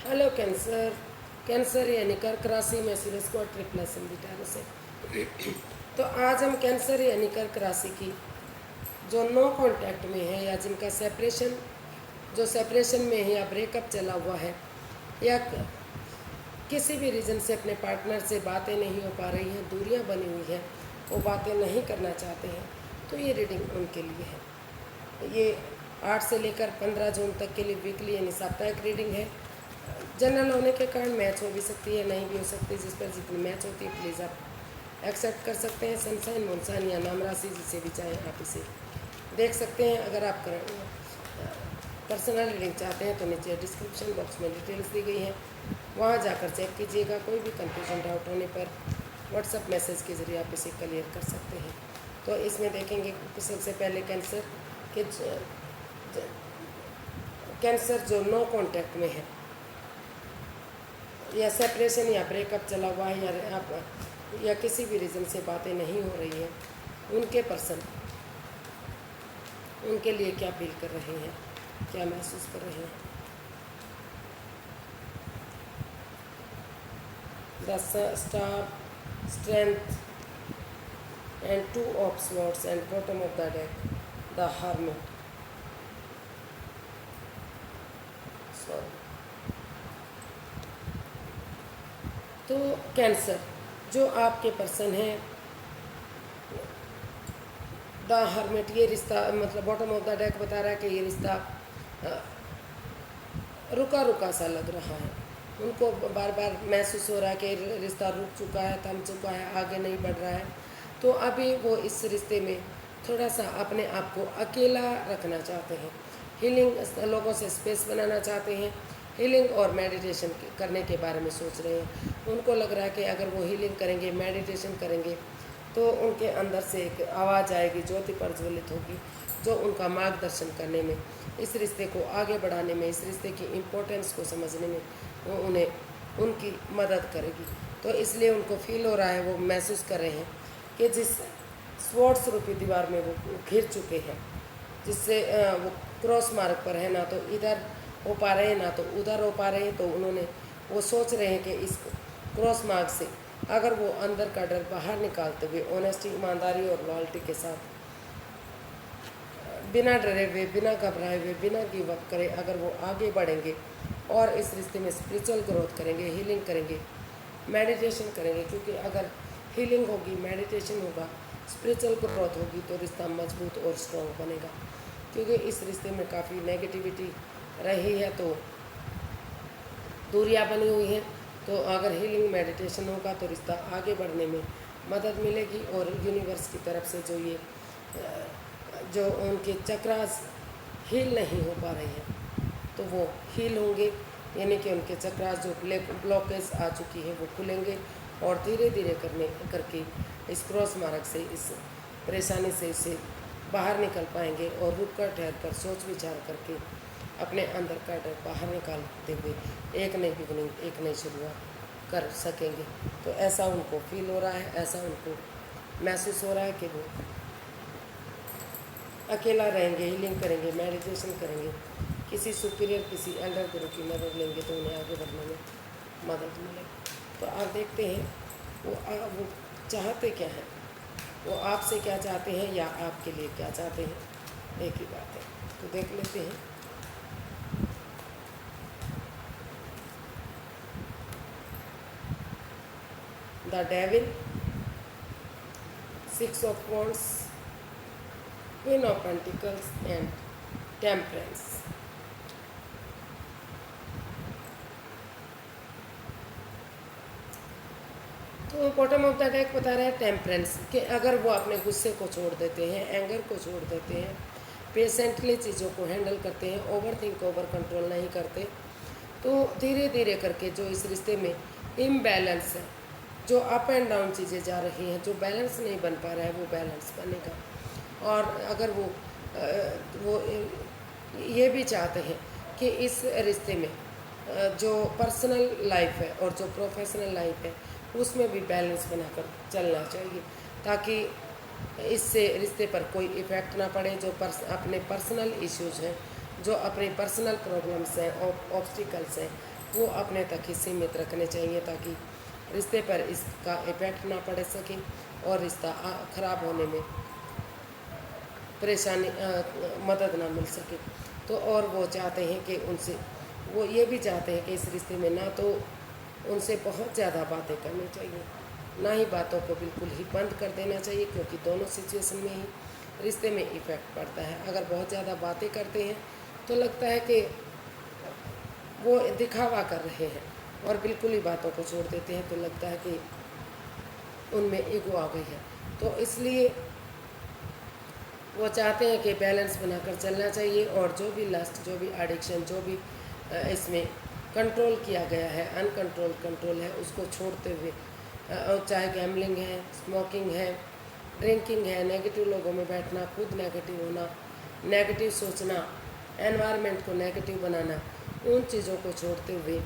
Hello cancer. Cancer यानी कर्क राशि में सूरज को ट्रिपल संधिटारों से। तो आज हम कैंसर यानी कर्क राशि की जो नो कांटेक्ट में है या जिनका सेपरेशन जो सेपरेशन में है या ब्रेकअप चला हुआ है या किसी भी रीज़न से अपने पार्टनर से बातें नहीं हो पा रही हैं, दूरियां बनी हुई हैं, वो बातें नहीं करना चाहते हैं, तो ये रीडिंग उनके लिए है। ये 8 से लेकर 15 जून तक के लिए वीकली यानी साप्ताहिक रीडिंग है। जनरल होने के कारण मैच हो भी सकती है, नहीं भी हो सकती। जिस पर जितनी मैच होती है प्लीज़ आप एक्सेप्ट कर सकते हैं। सनसाइन मुनसाइन या नाम राशि जिसे भी चाहें आप इसे देख सकते हैं। अगर आप पर्सनल रीडिंग चाहते हैं तो नीचे डिस्क्रिप्शन बॉक्स में डिटेल्स दी गई हैं, वहाँ जाकर चेक कीजिएगा। कोई भी कन्फ्यूजन डाउट होने पर व्हाट्सएप मैसेज के ज़रिए आप इसे क्लियर कर सकते हैं। तो इसमें देखेंगे सबसे पहले कैंसर के कैंसर जो नो कांटेक्ट में है या सेपरेशन या ब्रेकअप चला हुआ है या किसी भी रीज़न से बातें नहीं हो रही हैं, उनके पर्सन उनके लिए क्या फील कर रहे हैं, क्या महसूस कर रहे हैं। The star, strength and 2 of swords and bottom of the deck the hermit. तो कैंसर जो आपके पर्सन है, द हर्मिट, ये रिश्ता मतलब बॉटम ऑफ द डेक बता रहा है कि ये रिश्ता रुका रुका सा लग रहा है। उनको बार बार महसूस हो रहा है कि रिश्ता रुक चुका है, थम चुका है, आगे नहीं बढ़ रहा है। तो अभी वो इस रिश्ते में थोड़ा सा अपने आप को अकेला रखना चाहते हैं, हीलिंग लोगों से स्पेस बनाना चाहते हैं, हीलिंग और मेडिटेशन करने के बारे में सोच रहे हैं। उनको लग रहा है कि अगर वो हीलिंग करेंगे, मेडिटेशन करेंगे, तो उनके अंदर से एक आवाज़ आएगी, ज्योति प्रज्वलित होगी, जो उनका मार्गदर्शन करने में, इस रिश्ते को आगे बढ़ाने में, इस रिश्ते की इम्पोर्टेंस को समझने में वो उन्हें उनकी मदद करेगी। तो इसलिए उनको फील हो रहा है, वो महसूस कर रहे हैं कि जिस स्वॉर्ड्स रूपी दीवार में वो घिर चुके हैं, जिससे वो क्रॉस मार्ग पर है, ना तो इधर हो पा रहे हैं ना तो उधर हो पा रहे हैं। तो वो सोच रहे हैं कि इस क्रॉस मार्ग से अगर वो अंदर का डर बाहर निकालते हुए ऑनेस्टी, ईमानदारी और लॉयल्टी के साथ, बिना डरे हुए, बिना घबराए हुए, बिना गिव अप करे अगर वो आगे बढ़ेंगे और इस रिश्ते में स्पिरिचुअल ग्रोथ करेंगे, हीलिंग करेंगे, मेडिटेशन करेंगे, क्योंकि अगर हीलिंग होगी, मेडिटेशन होगा, स्पिरिचुअल ग्रोथ होगी तो रिश्ता मजबूत और स्ट्रॉन्ग बनेगा। क्योंकि इस रिश्ते में काफ़ी नेगेटिविटी रही है, तो दूरियां बनी हुई हैं। तो अगर हीलिंग मेडिटेशन होगा तो रिश्ता आगे बढ़ने में मदद मिलेगी। और यूनिवर्स की तरफ से जो उनके चक्रास हील नहीं हो पा रहे हैं तो वो हील होंगे, यानी कि उनके चक्रास जो ब्लॉकेज आ चुकी है वो खुलेंगे और धीरे धीरे करके इस क्रॉस मार्ग से, इस परेशानी से इससे बाहर निकल पाएंगे और रुक कर ठहर कर सोच विचार करके अपने अंदर का डर बाहर निकालते हुए एक नई बिगनिंग, एक नई शुरुआत कर सकेंगे। तो ऐसा उनको फील हो रहा है, ऐसा उनको महसूस हो रहा है कि वो अकेला रहेंगे, हीलिंग करेंगे, मेडिटेशन करेंगे, किसी सुपीरियर, किसी एल्डर गुरु की मदद लेंगे तो उन्हें आगे बढ़ने में मदद मिलेगी। तो आप देखते हैं वो चाहते क्या हैं, वो आपसे क्या चाहते हैं या आपके लिए क्या चाहते हैं, एक ही बात है। तो देख लेते हैं। The devil, 6 of wands, Queen of Pentacles and Temperance। तो बॉटम ऑफ द डेक बता रहा है टेम्परेंस, कि अगर वो अपने गुस्से को छोड़ देते हैं, एंगर को छोड़ देते हैं, पेशेंटली चीज़ों को हैंडल करते हैं, ओवर थिंक, ओवर कंट्रोल नहीं करते, तो धीरे धीरे करके जो इस रिश्ते में इम्बैलेंस है, जो अप एंड डाउन चीज़ें जा रही हैं, जो बैलेंस नहीं बन पा रहा है, वो बैलेंस बनेगा। और अगर वो ये भी चाहते हैं कि इस रिश्ते में जो पर्सनल लाइफ है और जो प्रोफेशनल लाइफ है उसमें भी बैलेंस बनाकर चलना चाहिए, ताकि इससे रिश्ते पर कोई इफ़ेक्ट ना पड़े। जो अपने पर्सनल इश्यूज हैं, जो अपने पर्सनल प्रॉब्लम्स हैं, ऑब्स्टिकल्स हैं, वो अपने तक ही सीमित रखने चाहिए, ताकि रिश्ते पर इसका इफेक्ट ना पड़ सके और रिश्ता ख़राब होने में परेशानी मदद ना मिल सके। तो और वो चाहते हैं कि उनसे, वो ये भी चाहते हैं कि इस रिश्ते में ना तो उनसे बहुत ज़्यादा बातें करनी चाहिए, ना ही बातों को बिल्कुल ही बंद कर देना चाहिए, क्योंकि दोनों सिचुएशन में ही रिश्ते में इफ़ेक्ट पड़ता है। अगर बहुत ज़्यादा बातें करते हैं तो लगता है कि वो दिखावा कर रहे हैं, और बिल्कुल ही बातों को छोड़ देते हैं तो लगता है कि उनमें ईगो आ गई है। तो इसलिए वो चाहते हैं कि बैलेंस बनाकर चलना चाहिए, और जो भी लस्ट, जो भी एडिक्शन, जो भी इसमें कंट्रोल किया गया है, अनकंट्रोल कंट्रोल है, उसको छोड़ते हुए, चाहे गैम्बलिंग है, स्मोकिंग है, ड्रिंकिंग है, नेगेटिव लोगों में बैठना, खुद नेगेटिव होना, नेगेटिव सोचना, एनवायरनमेंट को नेगेटिव बनाना, उन चीज़ों को छोड़ते हुए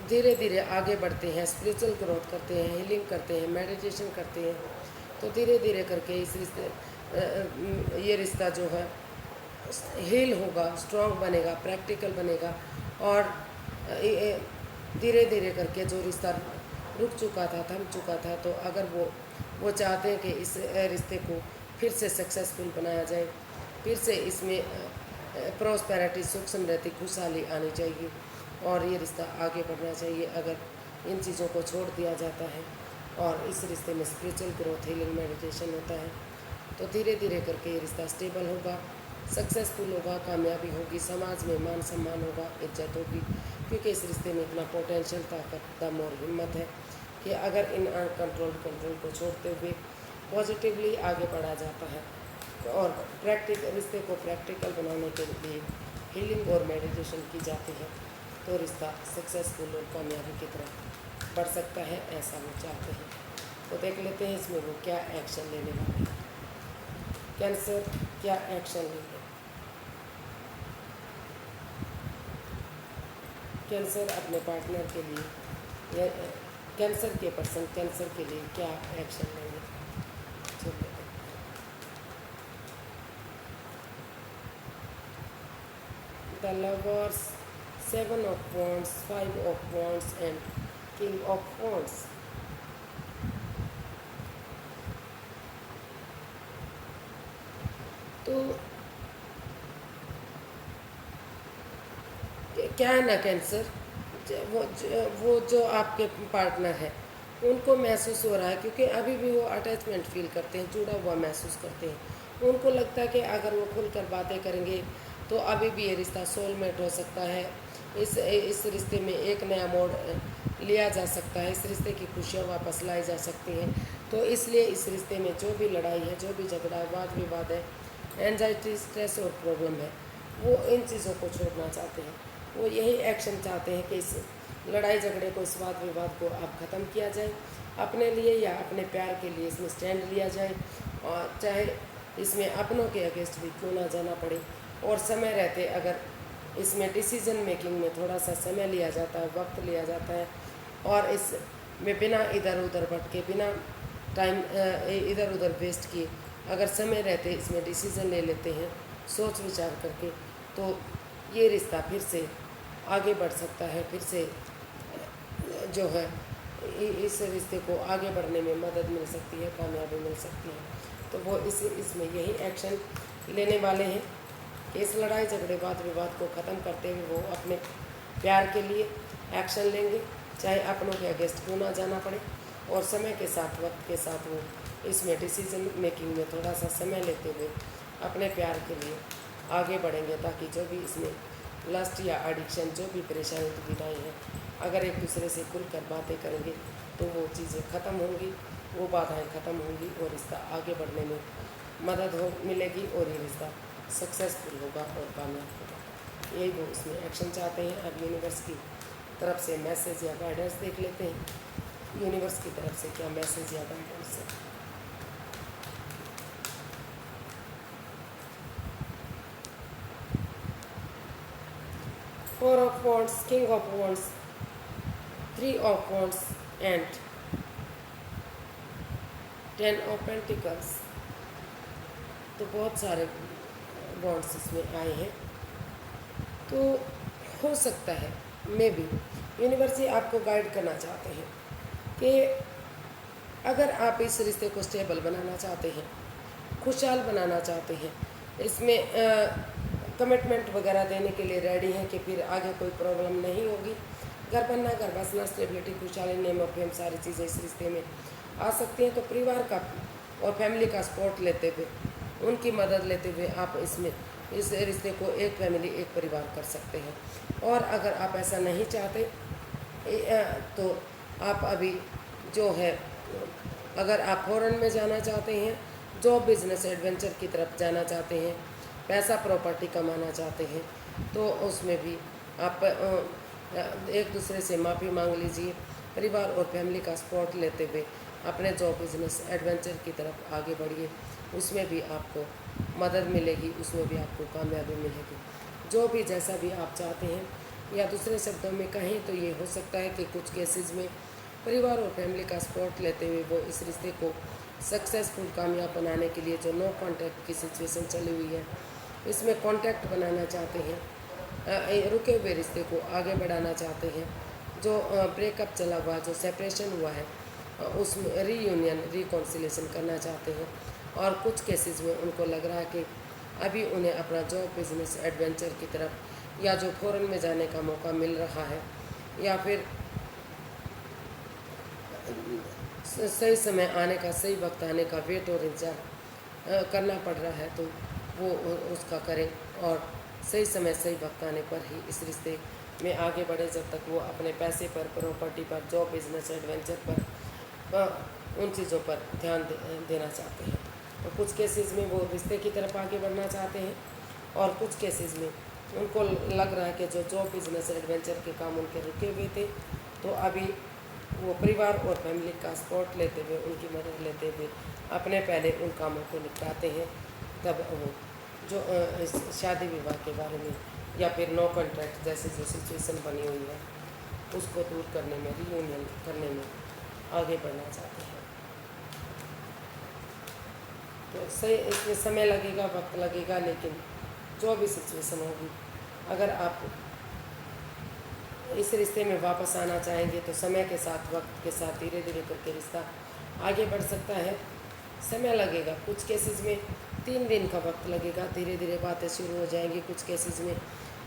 धीरे धीरे आगे बढ़ते हैं, स्पिरिचुअल ग्रोथ करते हैं, हीलिंग करते हैं, मेडिटेशन करते हैं, तो धीरे धीरे करके इस रिश्ते ये रिश्ता जो है हील होगा, स्ट्रॉन्ग बनेगा, प्रैक्टिकल बनेगा, और धीरे धीरे करके जो रिश्ता रुक चुका था, थम चुका था, तो अगर वो चाहते हैं कि इस रिश्ते को फिर से सक्सेसफुल बनाया जाए, फिर से इसमें प्रॉस्पेरिटी, सुख समृद्धि, खुशहाली आनी चाहिए, और ये रिश्ता आगे बढ़ना चाहिए। अगर इन चीज़ों को छोड़ दिया जाता है और इस रिश्ते में स्पिरिचुअल ग्रोथ, हीलिंग, मेडिटेशन होता है, तो धीरे धीरे करके ये रिश्ता स्टेबल होगा, सक्सेसफुल होगा, कामयाबी होगी, समाज में मान सम्मान होगा, इज्जत होगी, क्योंकि इस रिश्ते में इतना पोटेंशियल, ताकत, दम और हिम्मत है कि अगर इन कंट्रोल को छोड़ते हुए पॉजिटिवली आगे बढ़ा जाता है, और रिश्ते को प्रैक्टिकल बनाने के लिए हीलिंग और मेडिटेशन की जाती है, तो रिश्ता सक्सेसफुल और कामयाबी की तरफ बढ़ सकता है, ऐसा वो चाहते हैं। तो देख लेते हैं इसमें वो क्या एक्शन लेने वाले हैं। कैंसर क्या एक्शन लेंगे? कैंसर अपने पार्टनर के लिए, या कैंसर के पर्सन कैंसर के लिए क्या एक्शन लेंगे? चलिए, the lovers, 7 of Wands, 5 of Wands and King of Wands. तो क्या है ना, कैंसर वो जो आपके पार्टनर है उनको महसूस हो रहा है, क्योंकि अभी भी वो अटैचमेंट फील करते हैं, जुड़ा हुआ महसूस करते हैं। उनको लगता है कि अगर वो खुलकर बातें करेंगे तो अभी भी ये रिश्ता सोलमेट हो सकता है, इस रिश्ते में एक नया मोड़ लिया जा सकता है, इस रिश्ते की खुशियाँ वापस लाई जा सकती हैं। तो इसलिए इस रिश्ते में जो भी लड़ाई है, जो भी झगड़ा है, वाद विवाद है, एंजाइटी, स्ट्रेस और प्रॉब्लम है, वो इन चीज़ों को छोड़ना चाहते हैं। वो यही एक्शन चाहते हैं कि इस लड़ाई झगड़े को, इस वाद विवाद को अब ख़त्म किया जाए, अपने लिए या अपने प्यार के लिए इसमें स्टैंड लिया जाए, और चाहे इसमें अपनों के अगेंस्ट भी क्यों ना जाना पड़े, और समय रहते अगर इसमें डिसीजन मेकिंग में थोड़ा सा समय लिया जाता है, वक्त लिया जाता है, और इसमें बिना इधर उधर भटके, बिना टाइम इधर उधर वेस्ट किए अगर समय रहते इसमें डिसीज़न ले लेते हैं सोच विचार करके, तो ये रिश्ता फिर से आगे बढ़ सकता है, फिर से जो है इस रिश्ते को आगे बढ़ने में मदद मिल सकती है, कामयाबी मिल सकती है। तो वो इसमें यही एक्शन लेने वाले हैं कि इस लड़ाई झगड़े, वाद विवाद को ख़त्म करते हुए वो अपने प्यार के लिए एक्शन लेंगे, चाहे अपनों के अगेंस्ट क्यों ना जाना पड़े, और समय के साथ, वक्त के साथ वो इसमें डिसीजन मेकिंग में थोड़ा सा समय लेते हुए अपने प्यार के लिए आगे बढ़ेंगे, ताकि जो भी इसमें लस्ट या एडिक्शन, जो भी परेशानी दुविधाएँ हैं, अगर एक दूसरे से खुलकर बातें करेंगे तो वो चीज़ें ख़त्म होंगी, वो बाधाएं ख़त्म होंगी, और रिश्ता आगे बढ़ने में मदद मिलेगी, और ये रिश्ता सक्सेसफुल होगा और कामयाब होगा। यही वो इसमें एक्शन चाहते हैं। अब यूनिवर्स की तरफ से मैसेज या गाइडेंस देख लेते हैं। यूनिवर्स की तरफ से क्या मैसेज या गाइडेंस है? Four of Wands, King of Wands, 3 of Wands and 10 of Pentacles। तो बहुत सारे वॉन्ड्स इसमें आए हैं। तो हो सकता है मे बी यूनिवर्स ही आपको गाइड करना चाहते हैं कि अगर आप इस रिश्ते को स्टेबल बनाना चाहते हैं, खुशहाल बनाना चाहते हैं, इसमें कमिटमेंट वगैरह देने के लिए रेडी हैं कि फिर आगे कोई प्रॉब्लम नहीं होगी, घर बनना, घर बसना, स्टेबिलिटी, खुशहाली, नेम ऑफ फेम, सारी चीज़ें इस रिश्ते में आ सकती हैं। तो परिवार का और फैमिली का सपोर्ट लेते हुए, उनकी मदद लेते हुए आप इसमें इस रिश्ते को एक फैमिली, एक परिवार कर सकते हैं। और अगर आप ऐसा नहीं चाहते तो आप अभी जो है, अगर आप फॉरेन में जाना चाहते हैं, जॉब, बिजनेस, एडवेंचर की तरफ जाना चाहते हैं, पैसा, प्रॉपर्टी कमाना चाहते हैं, तो उसमें भी आप एक दूसरे से माफ़ी मांग लीजिए। परिवार और फैमिली का सपोर्ट लेते हुए अपने जॉब, बिजनेस, एडवेंचर की तरफ आगे बढ़िए, उसमें भी आपको मदद मिलेगी, उसमें भी आपको कामयाबी मिलेगी। जो भी जैसा भी आप चाहते हैं, या दूसरे शब्दों में कहें तो ये हो सकता है कि कुछ केसेस में परिवार और फैमिली का सपोर्ट लेते हुए वो इस रिश्ते को सक्सेसफुल, कामयाब बनाने के लिए जो नो कांटेक्ट की सिचुएशन चली हुई है, इसमें कांटेक्ट बनाना चाहते हैं, रुके हुए रिश्ते को आगे बढ़ाना चाहते हैं, जो ब्रेकअप चला हुआ, जो सेपरेशन हुआ है, उसमें रीयूनियन, रिकॉन्सिलेशन करना चाहते हैं। और कुछ केसेस में उनको लग रहा है कि अभी उन्हें अपना जॉब, बिजनेस, एडवेंचर की तरफ, या जो फॉरेन में जाने का मौका मिल रहा है, या फिर सही समय आने का, सही वक्त आने का वेट और इंतज़ार करना पड़ रहा है, तो वो उसका करें और सही समय, सही वक्त आने पर ही इस रिश्ते में आगे बढ़े। जब तक वो अपने पैसे पर, प्रॉपर्टी पर, जॉब, बिजनेस, एडवेंचर पर, उन चीज़ों पर ध्यान देना चाहते हैं। तो कुछ केसेस में वो रिश्ते की तरफ आगे बढ़ना चाहते हैं, और कुछ केसेस में उनको लग रहा है कि जो जॉब, बिजनेस, एडवेंचर के काम उनके रुके हुए थे, तो अभी वो परिवार और फैमिली का सपोर्ट लेते हुए, उनकी मदद लेते हुए अपने पहले उन कामों को निपटाते हैं। तब वो जो इस शादी विवाह के बारे में, या फिर नो कॉन्ट्रैक्ट जैसी जो सिचुएशन बनी हुई है, उसको दूर करने में, रीयूनियन करने में आगे बढ़ना चाहते हैं। तो सही, इसमें समय लगेगा, वक्त लगेगा, लेकिन जो भी सिचुएशन होगी, अगर आप इस रिश्ते में वापस आना चाहेंगे तो समय के साथ, वक्त के साथ धीरे धीरे करके रिश्ता आगे बढ़ सकता है। समय लगेगा, कुछ केसेस में 3 दिन का वक्त लगेगा, धीरे धीरे बातें शुरू हो जाएंगी। कुछ केसेस में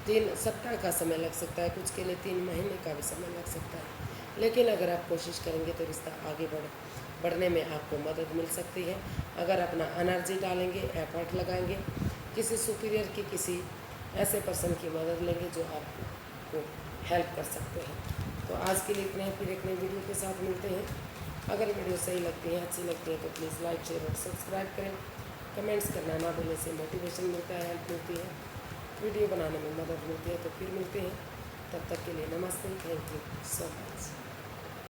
3 सप्ताह का समय लग सकता है, कुछ के लिए 3 महीने का भी समय लग सकता है। लेकिन अगर आप कोशिश करेंगे तो रिश्ता आगे बढ़ने में आपको मदद मिल सकती है। अगर अपना एनर्जी डालेंगे, एफर्ट लगाएंगे, किसी सुपीरियर की, किसी ऐसे पर्सन की मदद लेंगे जो आपको हेल्प कर सकते हैं। तो आज के लिए इतने ही, फिर एक नई वीडियो के साथ मिलते हैं। अगर वीडियो सही लगती है, अच्छी लगती है, तो प्लीज़ लाइक, शेयर और सब्सक्राइब करें। कमेंट्स करना ना भूलें, से मोटिवेशन मिलता है, हेल्प मिलती है, वीडियो बनाने में मदद मिलती है। तो फिर मिलते हैं, तब तक के लिए नमस्ते, थैंक यू सो मच।